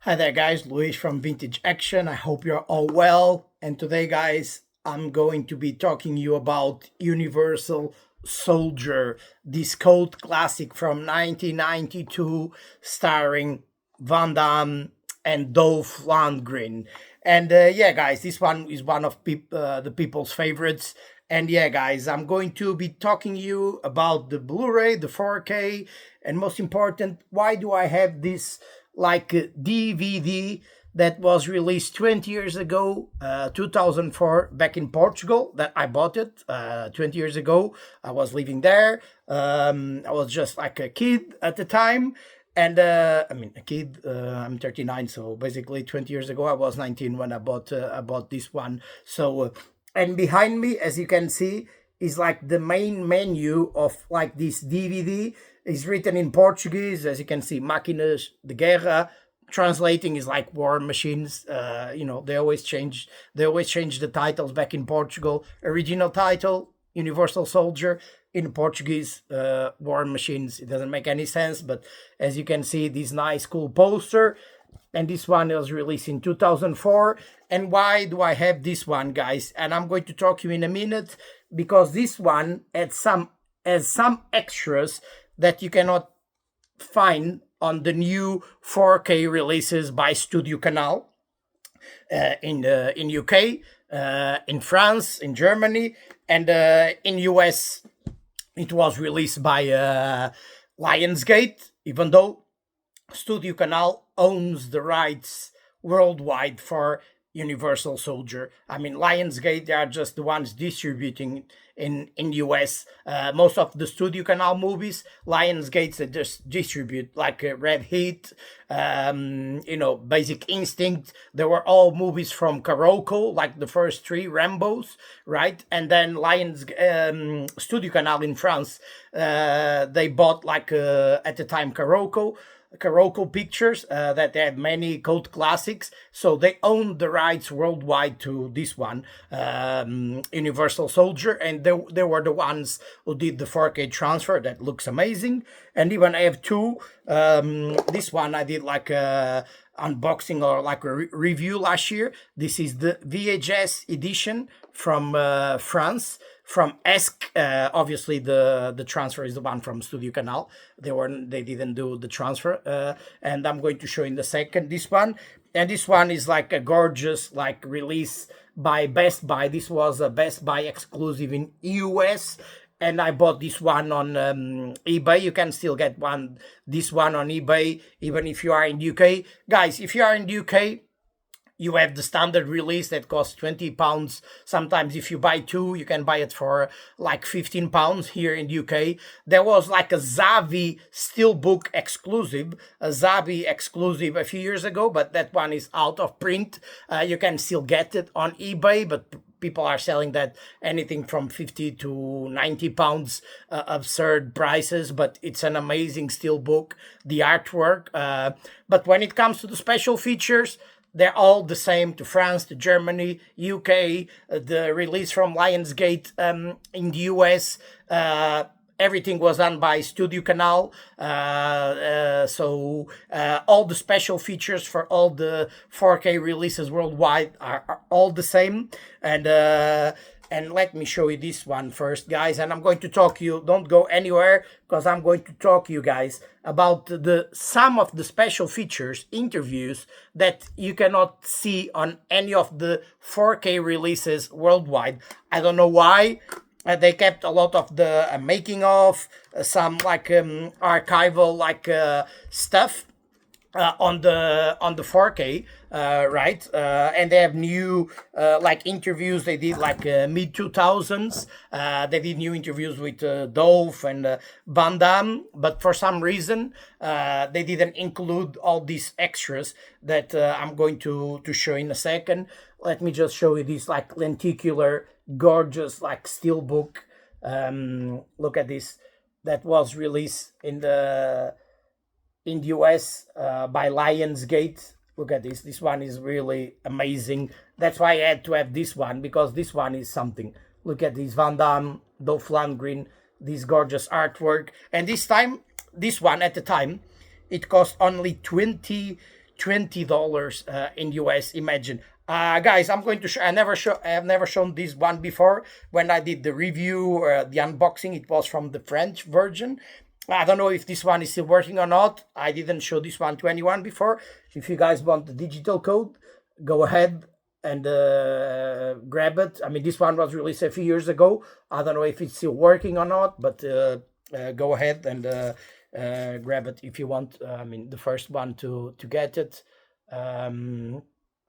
Hi there guys, Luis from Vintage Action. I hope you're all well. And today guys, I'm going to be talking you about Universal Soldier, this cult classic from 1992 starring Van Damme and Dolph Lundgren. And yeah guys, this one is one of the people's favorites. And yeah guys, I'm going to be talking you about the Blu-ray, the 4K, and most important, why do I have this like a DVD that was released 20 years ago, 2004, back in Portugal. That I bought it 20 years ago. I was living there. I was just like a kid at the time. And I mean, a kid. I'm 39, so basically 20 years ago, I was 19 when I bought this one. So, and behind me, as you can see, is like the main menu of like this DVD. Is written in Portuguese, as you can see, Máquinas de Guerra. Translating is like war machines. They always change. They always change the titles back in Portugal. Original title, Universal Soldier. In Portuguese, war machines. It doesn't make any sense, but as you can see, this nice, cool poster. And this one was released in 2004. And why do I have this one, guys? And I'm going to talk to you in a minute because this one has some extras that you cannot find on the new 4K releases by Studio Canal in UK, in France, in Germany, and in US. It was released by Lionsgate, even though Studio Canal owns the rights worldwide for Universal Soldier. I mean, Lionsgate, they are just the ones distributing in US. Most of the Studio Canal movies, Lionsgate, they just distribute like Red Heat, Basic Instinct. They were all movies from Carolco, like the first three Rambos, right? And then Studio Canal in France, they bought like at the time Carolco Pictures, that they had many cult classics, so they own the rights worldwide to this one, Universal Soldier, and they were the ones who did the 4K transfer that looks amazing. And even I have two. This one I did like a unboxing or like a review last year. This is the VHS edition from France, from ESC. Obviously the transfer is the one from Studio Canal. They didn't do the transfer, and I'm going to show in the second this one. And this one is like a gorgeous like release by Best Buy. This was a Best Buy exclusive in US, and I bought this one on eBay. You can still get this one on eBay, even if you are in UK. Guys, if you are in UK, you have the standard release that costs £20. Sometimes if you buy two, you can buy it for like £15 here in UK. There was like a Zavi Steelbook exclusive, a few years ago, but that one is out of print. You can still get it on eBay, but people are selling that anything from 50 to 90 pounds, absurd prices, but it's an amazing steelbook, the artwork. But when it comes to the special features, they're all the same to France, to Germany, UK, the release from Lionsgate in the US. Everything was done by Studio Canal. So all the special features for all the 4K releases worldwide are all the same. And let me show you this one first, guys. And I'm going to talk you, don't go anywhere, because I'm going to talk you guys about some of the special features, interviews that you cannot see on any of the 4K releases worldwide. I don't know why. They kept a lot of the making of, some like archival like stuff on the 4K, right? And they have new like interviews. They did like mid 2000s. They did new interviews with Dolph and Van Damme, but for some reason they didn't include all these extras that I'm going to show in a second. Let me just show you this like lenticular, gorgeous like steelbook. Look at this. That was released in the US by Lionsgate. Look at this. This one is really amazing. That's why I had to have this one, because this one is something. Look at this, Van Damme, Dolph Lundgren, this gorgeous artwork. And this one at the time, it cost only $20 in US. Imagine. Guys, I'm going to show. I have never shown this one before. When I did the review, the unboxing, it was from the French version. I don't know if this one is still working or not. I didn't show this one to anyone before. If you guys want the digital code, go ahead and grab it. I mean, this one was released a few years ago. I don't know if it's still working or not, but go ahead and grab it if you want. I mean, the first one to get it.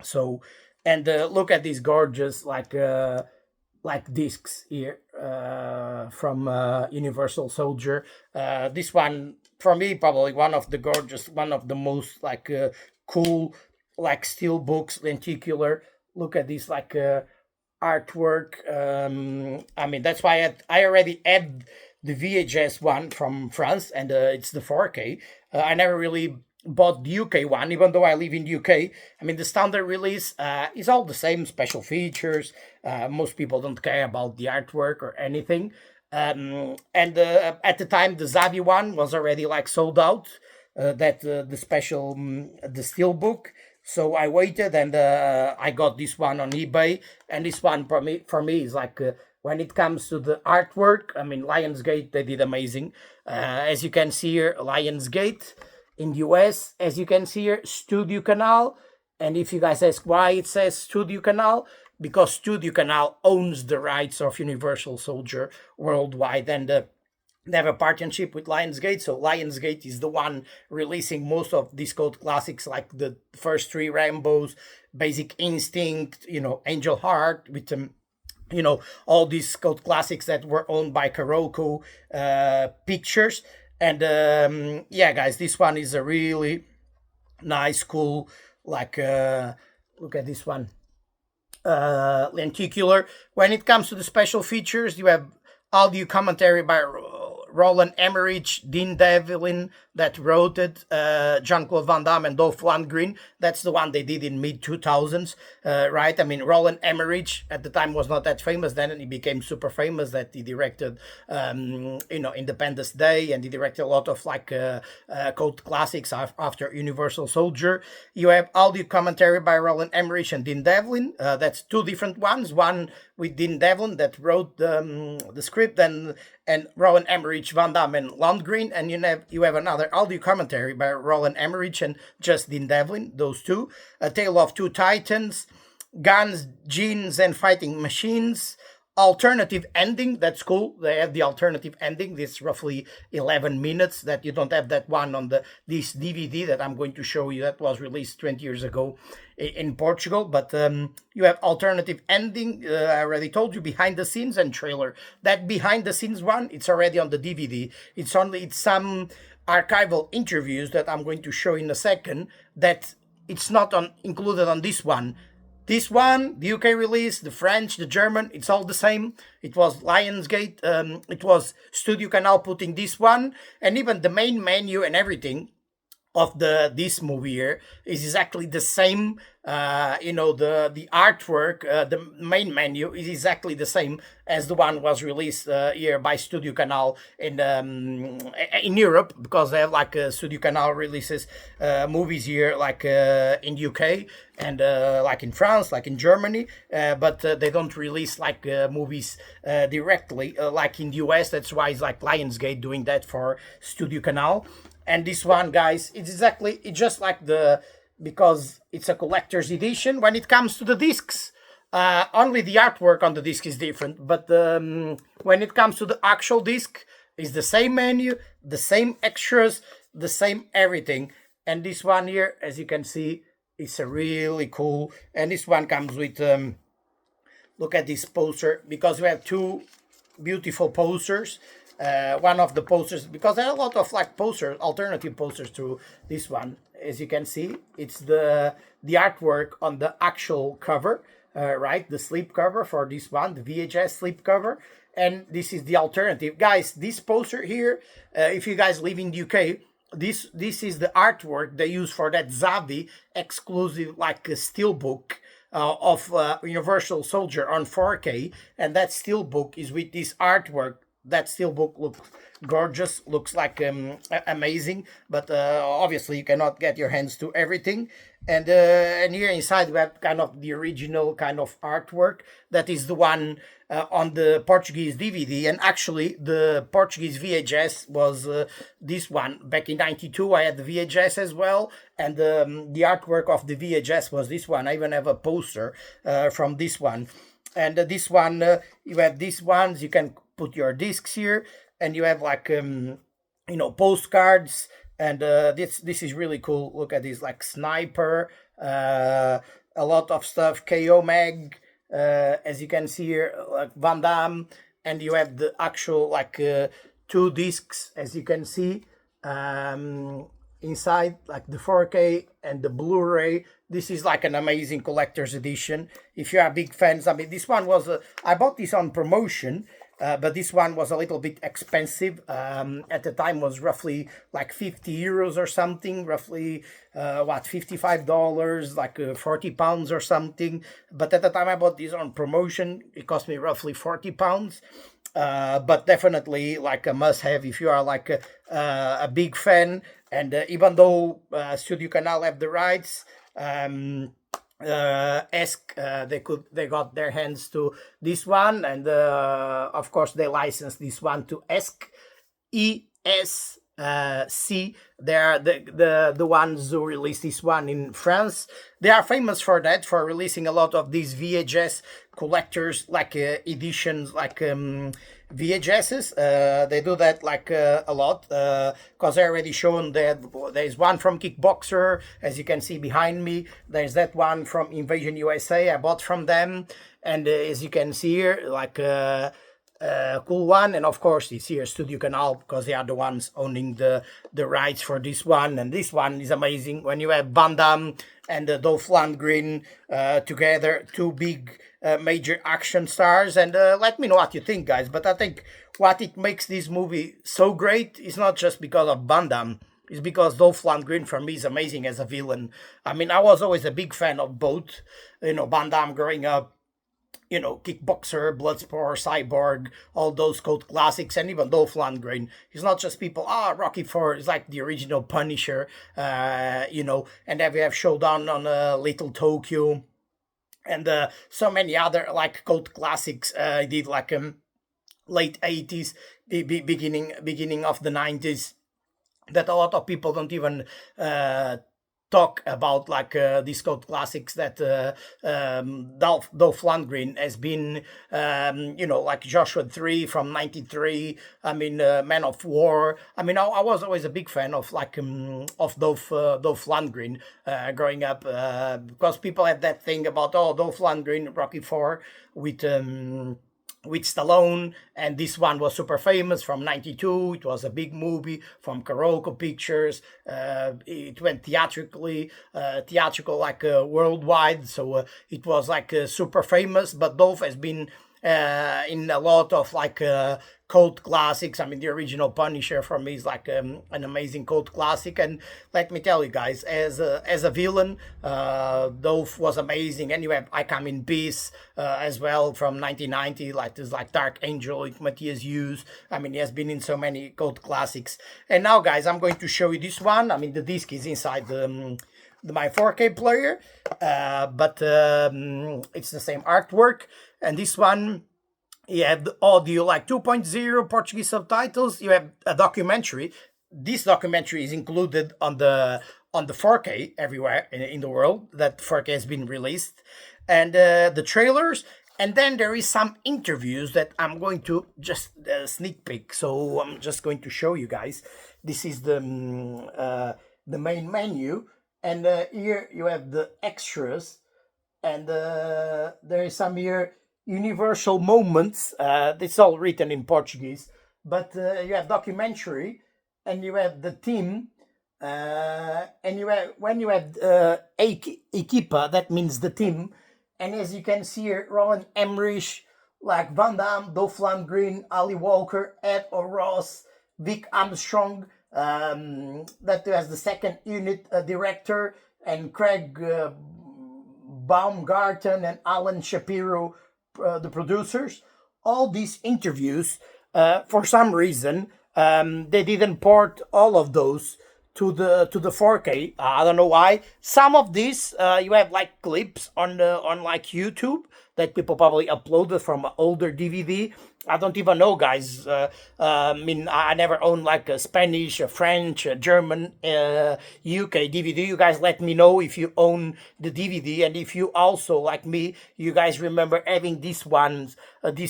So, and look at these gorgeous like discs here from Universal Soldier. This one for me probably one of the most like cool like steel books, lenticular. Look at this like artwork. I mean, that's why I already had the VHS one from France, and it's the 4K. I never really bought the UK one, even though I live in the UK. I mean, the standard release is all the same, special features. Most people don't care about the artwork or anything. And at the time, the Zavi one was already like sold out. The special the steel book. So I waited, and I got this one on eBay. And this one for me is like when it comes to the artwork. I mean, Lionsgate, they did amazing. As you can see here, Lionsgate. In the US, as you can see here, Studio Canal. And if you guys ask why it says Studio Canal, because Studio Canal owns the rights of Universal Soldier worldwide, and they have a partnership with Lionsgate. So Lionsgate is the one releasing most of these cult classics, like the first three Rambos, Basic Instinct, Angel Heart, with all these cult classics that were owned by Kuroko Pictures. And yeah, guys, this one is a really nice, cool, like, look at this one, lenticular. When it comes to the special features, you have audio commentary by Roland Emmerich, Dean Devlin that wrote it, Jean-Claude Van Damme and Dolph Lundgren. That's the one they did in mid-2000s, right? I mean, Roland Emmerich at the time was not that famous then, and he became super famous that he directed, Independence Day, and he directed a lot of like cult classics after Universal Soldier. You have audio commentary by Roland Emmerich and Dean Devlin. That's two different ones. One with Dean Devlin that wrote the script, and Roland Emmerich, Van Damme, and Lundgren, and you have another audio commentary by Roland Emmerich and just Dean Devlin, those two. A Tale of Two Titans, Guns, Genes, and Fighting Machines. Alternative ending, that's cool. They have the alternative ending. This roughly 11 minutes that you don't have that one on this DVD that I'm going to show you that was released 20 years ago in Portugal. But you have alternative ending. I already told you, behind the scenes and trailer. That behind the scenes one, it's already on the DVD. It's some archival interviews that I'm going to show in a second that it's not included on this one. This one, the UK release, the French, the German, it's all the same. It was Lionsgate, it was Studio Canal putting this one, and even the main menu and everything of this movie here is exactly the same. The artwork, the main menu is exactly the same as the one was released here by Studio Canal in Europe, because they have like Studio Canal releases movies here like in UK and like in France, like in Germany, but they don't release like movies directly like in the US. That's why it's like Lionsgate doing that for Studio Canal. And this one, guys, it's just like because it's a collector's edition. When it comes to the discs, only the artwork on the disc is different. But when it comes to the actual disc, it's the same menu, the same extras, the same everything. And this one here, as you can see, is a really cool. And this one comes with, look at this poster, because we have two beautiful posters. One of the posters, because there are a lot of like posters, alternative posters to this one. As you can see, it's the artwork on the actual cover, right? The slip cover for this one, the VHS slip cover. And this is the alternative. Guys, this poster here, if you guys live in the UK, this is the artwork they use for that Zavi exclusive like steelbook of Universal Soldier on 4K. And that steelbook is with this artwork that steelbook looks gorgeous, looks like amazing, but obviously you cannot get your hands to everything. And here inside we have kind of the original kind of artwork that is the one on the Portuguese DVD. And actually the Portuguese VHS was this one. Back in '92 I had the VHS as well, and the artwork of the VHS was this one. I even have a poster from this one. And this one, you have these ones, you can put your discs here, and you have like postcards. And this is really cool. Look at this, like Sniper, a lot of stuff, KO Mag, as you can see here, like Van Damme. And you have the actual like two discs, as you can see, inside, like the 4K and the Blu-ray. This is like an amazing collector's edition. If you are big fans, I mean, this one was I bought this on promotion, but this one was a little bit expensive. At the time was roughly like 50 euros or something, roughly $55, like 40 pounds or something. But at the time I bought this on promotion, it cost me roughly 40 pounds. But definitely like a must-have if you are like a big fan. And even though Studio Canal have the rights, they got their hands to this one, and of course they licensed this one to ESC. They are the ones who released this one in France. They are famous for that, for releasing a lot of these VHS collectors like editions, like VHSs. They do that like a lot, because I already shown that there's one from Kickboxer, as you can see behind me. There's that one from Invasion USA I bought from them, and as you can see here, like cool one. And of course it's here Studio Canal, because they are the ones owning the rights for this one. And this one is amazing when you have Van Damme and Dolph Lundgren together, two big major action stars. And let me know what you think, guys. But I think what it makes this movie so great is not just because of Van Damme. It's because Dolph Lundgren for me is amazing as a villain. I mean, I was always a big fan of both. Van Damme growing up, Kickboxer, Bloodsport, Cyborg, all those cult classics, and even Dolph Lundgren. He's not just people, Rocky IV is like the original Punisher, and then we have Showdown on Little Tokyo, and so many other like cult classics. I did like late 80s, beginning of the 90s, that a lot of people don't even talk about, like these cult classics that Dolph Lundgren has been, like Joshua 3 from 93. I mean, Man of War. I mean, I was always a big fan of like of Dolph Lundgren growing up, because people had that thing about Dolph Lundgren, Rocky IV with Stallone, and this one was super famous from 92. It was a big movie from Karoko Pictures. It went theatrical like worldwide, so it was like super famous. But Dolph has been in a lot of like cult classics. I mean, the original Punisher for me is like an amazing cult classic. And let me tell you guys, as a villain, Dolph was amazing. And you have I Come in Peace as well from 1990, like this like Dark Angel with Matthias Hughes. I mean, he has been in so many cult classics. And now, guys, I'm going to show you this one. I mean, the disc is inside my 4K player, but it's the same artwork. And this one, you have the audio like 2.0 Portuguese subtitles. You have a documentary. This documentary is included on the 4K everywhere in the world. That 4K has been released, and the trailers. And then there is some interviews that I'm going to just sneak peek. So I'm just going to show you guys. This is the main menu, and here you have the extras, and there is some here universal moments. It's all written in Portuguese, but you have documentary, and you have the team, and you have when you have equipa, that means the team. And as you can see here, Roland Emmerich, like Van Damme, Dolph Lundgren, Ali Walker, Ed O'Ross, Vic Armstrong, that has the second unit director, and Craig Baumgarten and Alan Shapiro, the producers. All these interviews For some reason, they didn't port all of those to the 4K. I don't know why. Some of these you have like clips on like YouTube that people probably uploaded from an older DVD. I don't even know, guys. I mean, I never owned like a Spanish, a French, a German, UK DVD. You guys let me know if you own the DVD, and if you also, like me, you guys remember having these ones,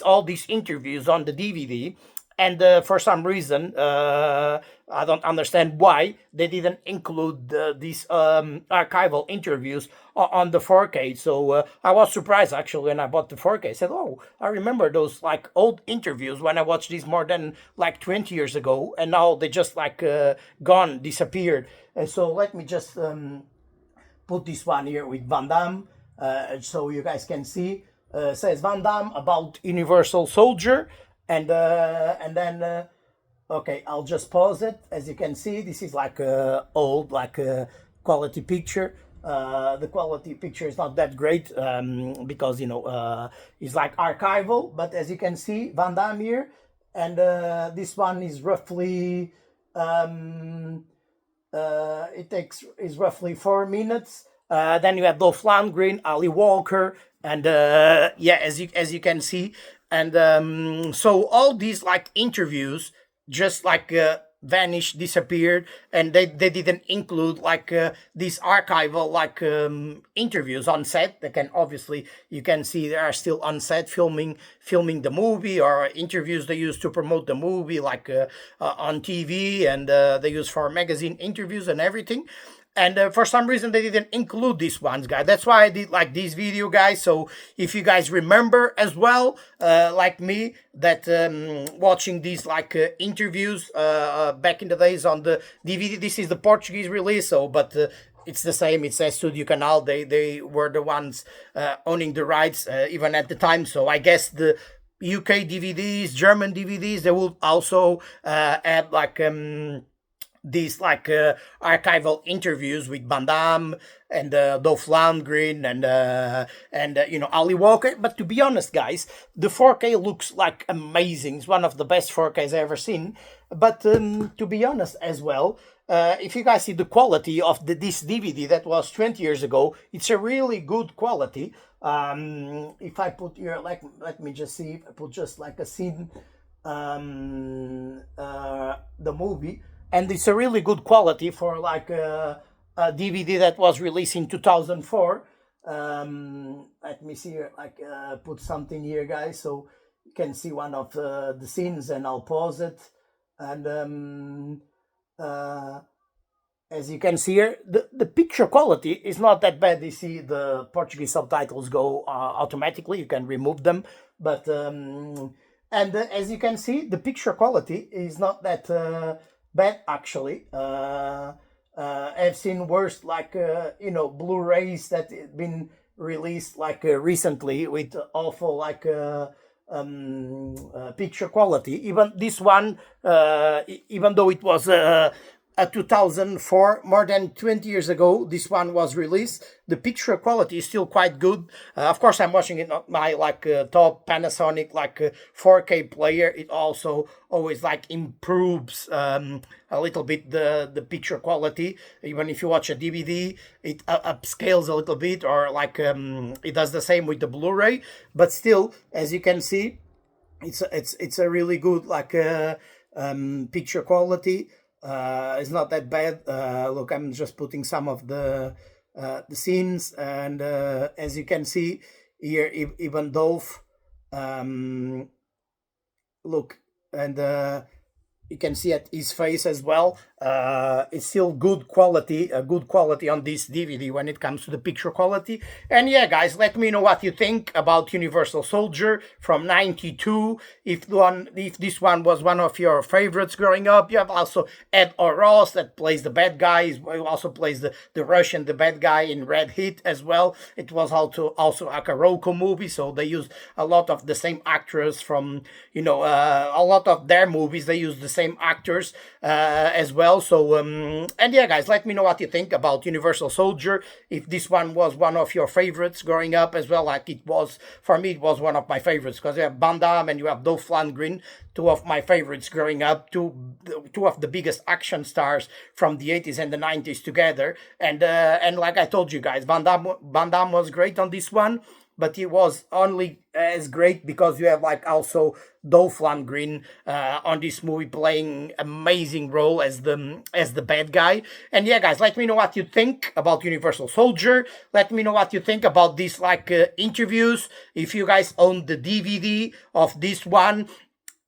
all these interviews on the DVD. And for some reason, I don't understand why they didn't include these archival interviews on the 4K. So I was surprised actually when I bought the 4K. I said, "Oh, I remember those like old interviews when I watched these more than like 20 years ago, and now they just like gone, disappeared." And so let me just put this one here with Van Damme, so you guys can see. Says Van Damme about Universal Soldier, and then okay, I'll just pause it. As you can see, this is like a old like a quality picture. The quality picture is not that great because it's like archival, but as you can see, Van Damme here, and this one is roughly is roughly 4 minutes. Then you have Dolph Lundgren, Ali Walker, and yeah, as you can see, and so all these like interviews just like vanished, disappeared, and they didn't include like these archival like interviews on set. They can obviously, you can see they are still on set filming the movie, or interviews they use to promote the movie like on TV, and they use for magazine interviews and everything. And for some reason they didn't include these ones, guys. That's why I did like this video, guys. So if you guys remember as well, like me, that watching these like interviews back in the days on the DVD, this is the Portuguese release. So, but it's the same. It says Studio Canal. They were the ones owning the rights even at the time. So I guess the UK DVDs, German DVDs, they will also add like these like archival interviews with Van Damme and Dolph Lundgren and Ali Walker. But to be honest, guys, the 4K looks like amazing. It's one of the best 4Ks I've ever seen. But to be honest as well, if you guys see the quality of this DVD that was 20 years ago, it's a really good quality. If I put here, like, let me just see, if I put just like a scene, the movie, and it's a really good quality for like a DVD that was released in 2004. Let me see here, like put something here, guys, so you can see one of the scenes, and I'll pause it. And as you can see here, the picture quality is not that bad. You see the Portuguese subtitles go automatically. You can remove them, but and as you can see, the picture quality is not that bad actually. I've seen worse like Blu-rays that have been released like recently with awful like picture quality. Even this one, even though it was a 2004, more than 20 years ago, this one was released. The picture quality is still quite good. Of course, I'm watching it on my like top Panasonic like 4K player. It also always like improves a little bit the picture quality. Even if you watch a DVD, it upscales a little bit, or like it does the same with the Blu-ray. But still, as you can see, it's a really good like picture quality. It's not that bad. Look, I'm just putting some of the scenes, and as you can see here, even Dolph, look, and you can see at his face as well. It's still good quality, good quality on this DVD when it comes to the picture quality. And yeah, guys, let me know what you think about Universal Soldier from '92. If this one was one of your favorites growing up. You have also Ed Ross that plays the bad guy. He also plays the Russian, the bad guy in Red Heat as well. It was also a Karoko movie, so they used a lot of the same actors from a lot of their movies. They use the same actors as well. also, and yeah, guys, let me know what you think about Universal Soldier. If this one was one of your favorites growing up as well, like it was for me, it was one of my favorites because you have Van Damme and you have Dolph Lundgren, two of my favorites growing up, two of the biggest action stars from the 80s and the 90s together. And like I told you guys, Van Damme was great on this one, but he was only as great because you have like also Dolph Lundgren on this movie playing amazing role as the bad guy. And yeah, guys, let me know what you think about Universal Soldier. Let me know what you think about these like interviews. If you guys own the DVD of this one,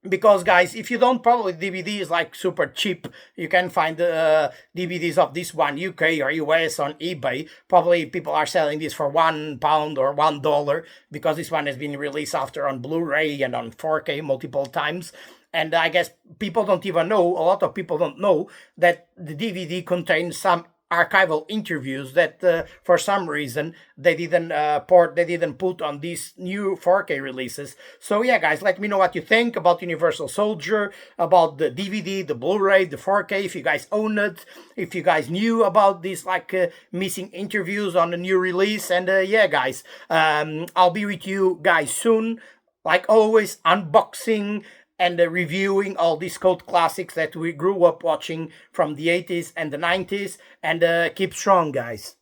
because guys, if you don't, probably DVD is like super cheap. You can find DVDs of this one UK or US on eBay. Probably people are selling this for £1 or $1 because this one has been released after on Blu-ray and on 4K multiple times. And I guess people don't even know, a lot of people don't know that the DVD contains some archival interviews that for some reason they didn't put on these new 4K releases. So yeah, guys, let me know what you think about Universal Soldier, about the DVD, the Blu-ray, the 4K, if you guys own it, if you guys knew about these like missing interviews on the new release. And yeah, guys, I'll be with you guys soon, like always, unboxing and reviewing all these cult classics that we grew up watching from the 80s and the 90s. And keep strong, guys.